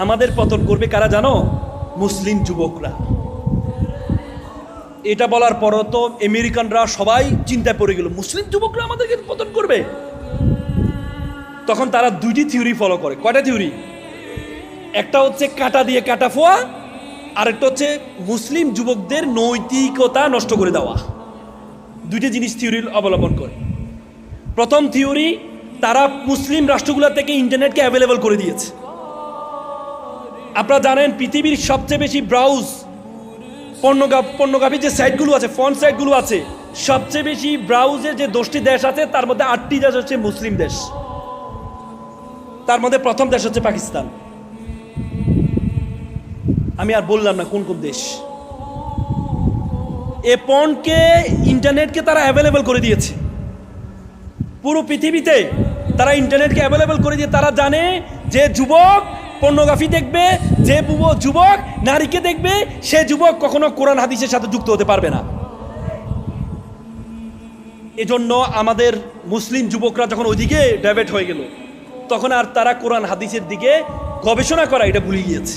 আমাদের পতন করবে কারা জানো? মুসলিম যুবকরা। এটা বলার পরও তো আমেরিকানরা সবাই চিন্তায় পড়ে গেল, মুসলিম যুবকরা আমাদেরকে পতন করবে। তখন তারা দুইটি থিওরি ফলো করে। কয়টা থিওরি? একটা হচ্ছে কাঁটা দিয়ে কাঁটা ফোয়া, আরেকটা হচ্ছে মুসলিম যুবকদের নৈতিকতা নষ্ট করে দেওয়া। দুইটি জিনিস থিওরি অবলম্বন করে। প্রথম থিওরি, তারা মুসলিম রাষ্ট্রগুলো থেকে ইন্টারনেটকে অ্যাভেলেবল করে দিয়েছে। আপনারা জানেন পৃথিবীর সবচেয়ে বেশি ব্রাউজ পর্নোগ্রাফি যে সাইটগুলো আছে, ফর্ন সাইটগুলো আছে, সবচেয়ে বেশি ব্রাউজের যে 10টি দেশ আছে তার মধ্যে 8টি দেশ হচ্ছে মুসলিম দেশ। তার মধ্যে প্রথম দেশ হচ্ছে পাকিস্তান। আমি আর বললাম না কোন কোন দেশ। এ পর্নকে, ইন্টারনেটকে তারা অ্যাভেলেবল করে দিয়েছে পুরো পৃথিবীতে। তারা ইন্টারনেটকে অ্যাভেলেবল করে দিয়ে তারা জানে যে যুবক পর্নোগ্রাফি দেখবে, যে যুবক নারীকে দেখবে, সে যুবক কখনো কোরআন হাদিসের সাথে যুক্ত হতে পারবে না। এজন্য আমাদের মুসলিম যুবকরা যখন ওইদিকে ডাইভার্ট হয়ে গেল, তখন আর তারা কোরআন হাদিসের দিকে গবেষণা করা এটা ভুলে গিয়েছে।